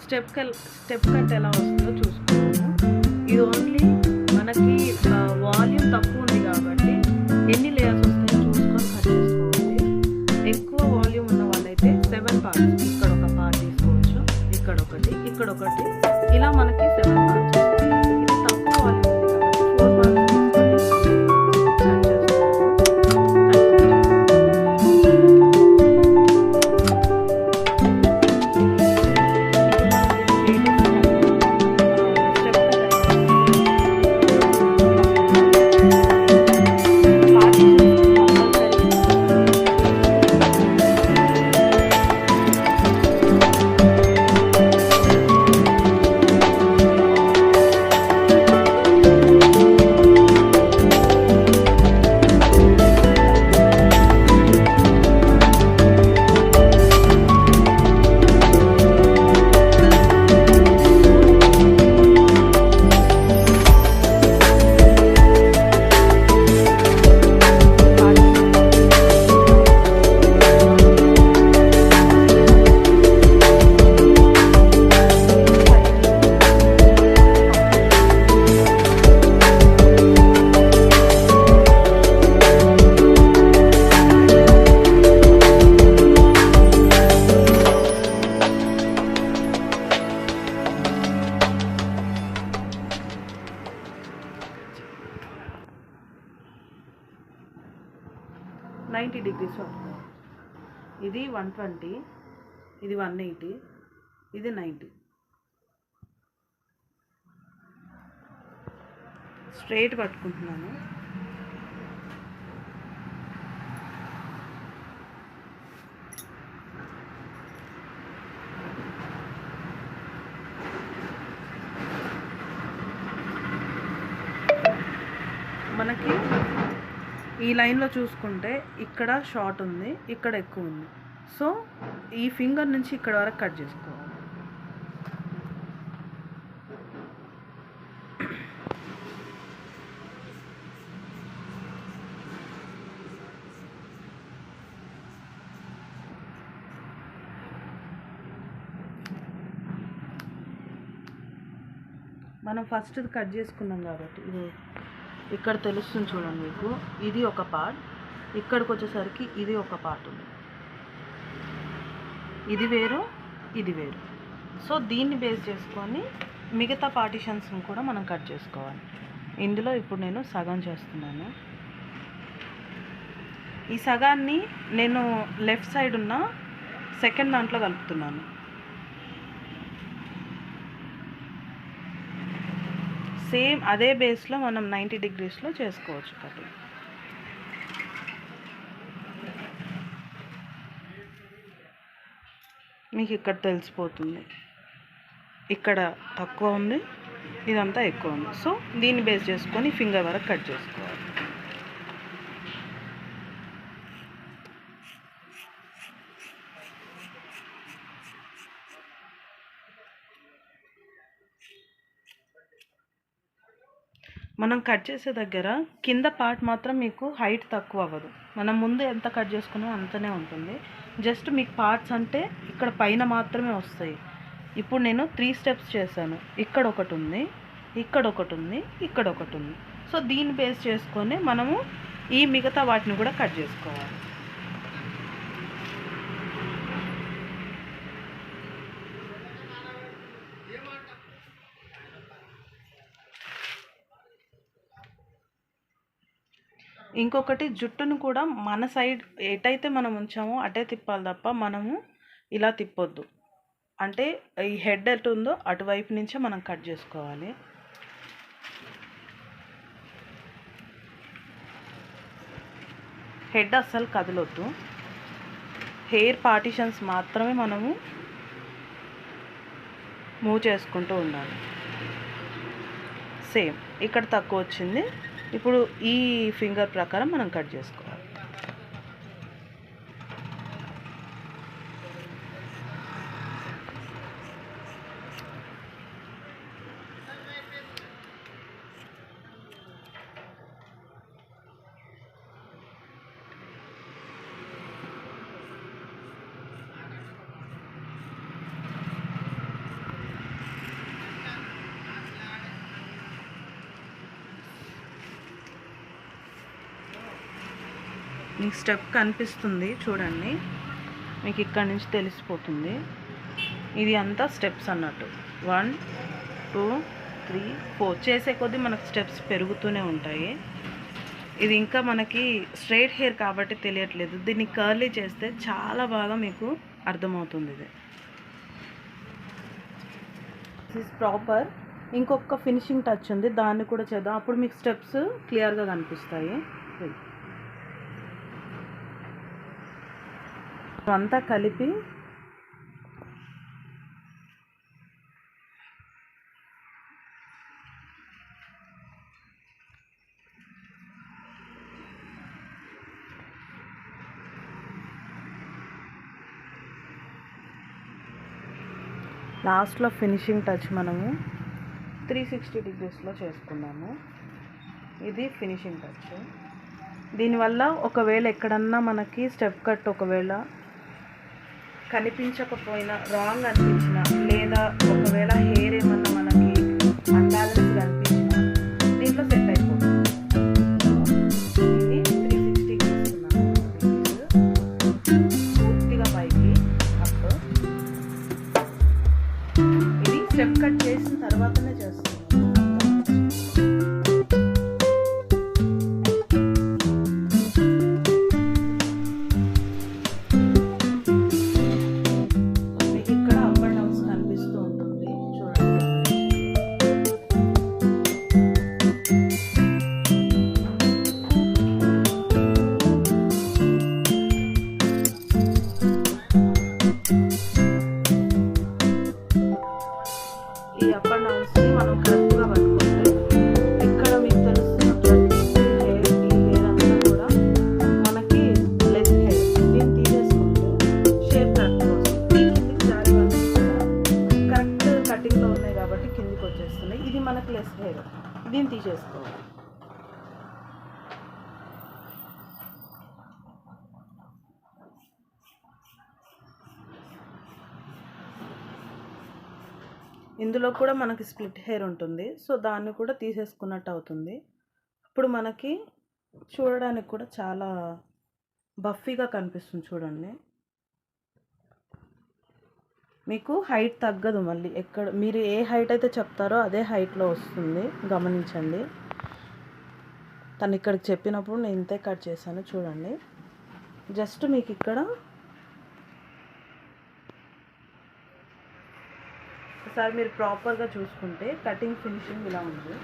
Step cut ఎలా వస్తుందో చూసుకున్నాము. ఇది ఓన్లీ మనకి వాల్యూమ్ తక్కువ ఉంది కాబట్టి ఎన్ని లేయర్స్ వస్తాయో చూసుకొని కట్ చేసుకోవాలి. ఎక్కువ వాల్యూమ్ ఉన్న వాళ్ళైతే 7 పార్ట్స్, ఇక్కడ ఒక పార్ట్ తీసుకోవచ్చు, ఇక్కడ ఒకటి, ఇక్కడ ఒకటి, ఇలా మనకి 7 పార్ట్స్ వస్తాయి. ఇది తక్కువ వాల్యూమ్ ఉంది కాబట్టి 4 పార్ట్స్ degrees పట్టుకోవాలి. ఇది 120, ఇది 180, ఇది 90. స్ట్రైట్ పట్టుకుంటున్నాను. మనకి ఈ లైన్లో చూసుకుంటే ఇక్కడ షార్ట్ ఉంది, ఇక్కడ ఎక్కువ ఉంది. సో ఈ ఫింగర్ నుంచి ఇక్కడ వరకు కట్ చేసుకోవాలి. మనం ఫస్ట్ కట్ చేసుకున్నాం కాబట్టి ఇది ఇక్కడ తెలుస్తుంది చూడండి మీకు. ఇది ఒక పార్ట్, ఇక్కడికి వచ్చేసరికి ఇది ఒక పార్ట్ ఉంది. ఇది వేరు, ఇది వేరు. సో దీన్ని బేస్ చేసుకొని మిగతా పార్టిషన్స్ని కూడా మనం కట్ చేసుకోవాలి. ఇందులో ఇప్పుడు నేను సగం చేస్తున్నాను. ఈ సగాన్ని నేను లెఫ్ట్ సైడ్ ఉన్న సెకండ్ దాంట్లో కలుపుతున్నాను. సేమ్ అదే బేస్లో మనం 90 degreesలో చేసుకోవచ్చు కటింగ్. మీకు ఇక్కడ తెలిసిపోతుంది, ఇక్కడ తక్కువ ఉంది, ఇదంతా ఎక్కువ ఉంది. సో దీన్ని బేస్ చేసుకొని ఫింగర్ వరకు కట్ చేసుకోవాలి. మనం కట్ చేసే దగ్గర కింద పార్ట్ మాత్రం మీకు హైట్ తక్కువ అవ్వదు. మనం ముందు ఎంత కట్ చేసుకున్నామో అంతనే ఉంటుంది. జస్ట్ మీకు పార్ట్స్ అంటే ఇక్కడ పైన మాత్రమే వస్తాయి. ఇప్పుడు నేను 3 స్టెప్స్ చేశాను. ఇక్కడ ఒకటి ఉంది, ఇక్కడ ఒకటి ఉంది, ఇక్కడ ఒకటి ఉంది. సో దీన్ని బేస్ చేసుకొని మనము ఈ మిగతా వాటిని కూడా కట్ చేసుకోవాలి. ఇంకొకటి, జుట్టును కూడా మన సైడ్ ఎటైతే మనం ఉంచామో అటే తిప్పాలి తప్ప మనము ఇలా తిప్పొద్దు. అంటే ఈ హెడ్ ఎటు ఉందో అటువైపు నుంచే మనం కట్ చేసుకోవాలి. హెడ్ అస్సలు కదలొద్దు. హెయిర్ పార్టిషన్స్ మాత్రమే మనము మూవ్ చేసుకుంటూ ఉండాలి. సేమ్ ఇక్కడ తక్కువ వచ్చింది, ఇప్పుడు ఈ ఫింగర్ ప్రకారం మనం కట్ చేసుకోవాలి. మీకు స్టెప్ కనిపిస్తుంది చూడండి, మీకు ఇక్కడ నుంచి తెలిసిపోతుంది. ఇది అంతా స్టెప్స్ అన్నట్టు. 1 2 3 4 చేసే కొద్దీ మనకు స్టెప్స్ పెరుగుతూనే ఉంటాయి. ఇది ఇంకా మనకి స్ట్రైట్ హెయిర్ కాబట్టి తెలియట్లేదు, దీన్ని కర్లీ చేస్తే చాలా బాగా మీకు అర్థమవుతుంది. ఇది దిస్ ప్రాపర్. ఇంకొక ఫినిషింగ్ టచ్ ఉంది, దాన్ని కూడా చేద్దాం. అప్పుడు మీకు స్టెప్స్ క్లియర్గా కనిపిస్తాయి. అంతా కలిపి లాస్ట్లో ఫినిషింగ్ టచ్ మనము 360 డిగ్రీస్లో చేసుకున్నాము. ఇది ఫినిషింగ్ టచ్. దీనివల్ల ఒకవేళ ఎక్కడన్నా మనకి స్టెప్ కట్ ఒకవేళ కనిపించకపోయినా, రాంగ్ అనిపించినా, లేదా ఒకవేళ హెయిర్ ఏమన్నా మనకి అన్బ్యాలెన్స్ అనిపించినా దీంట్లో సెట్ అయిపోతుంది. ఇది 360 తీసుకున్నాను పూర్తిగా పైకి అప్. ఇది స్టెప్ కట్ చేసిన తర్వాతనే చేస్తున్నాను. ఈ అప్ అండ్ డౌన్స్ని మనం కరెక్ట్గా పట్టుకుంటే ఎక్కడ మీకు తెలుస్తున్న హెయిర్, ఈ హెయిర్ అంతా కూడా మనకి లెస్ హెయిర్. దీన్ని తీసేసుకుంటే షేప్ కరెక్ట్గా వస్తుంది. కిందికి జారి వరకు కూడా కరెక్ట్ కటింగ్లో ఉన్నాయి కాబట్టి కిందికి వచ్చేస్తున్నాయి. ఇది మనకి లెస్ హెయిర్, దీన్ని తీసేసుకోవాలి. ఇందులో కూడా మనకి స్ప్లిట్ హెయిర్ ఉంటుంది, సో దాన్ని కూడా తీసేసుకున్నట్టు అవుతుంది. ఇప్పుడు మనకి చూడడానికి కూడా చాలా బఫీగా కనిపిస్తుంది. చూడండి, మీకు హైట్ తగ్గదు. మళ్ళీ ఎక్కడ మీరు ఏ హైట్ అయితే చెప్తారో అదే హైట్లో వస్తుంది. గమనించండి, తను ఇక్కడికి చెప్పినప్పుడు నేను ఇంతే కట్ చేశాను. చూడండి, జస్ట్ మీకు ఇక్కడ ఒకసారి మీరు ప్రాపర్గా చూసుకుంటే కటింగ్ ఫినిషింగ్ ఇలా ఉంది.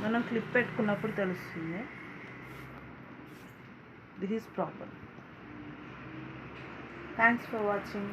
మనం క్లిప్ పెట్టుకున్నప్పుడు తెలుస్తుంది. This is proper. Thanks for watching.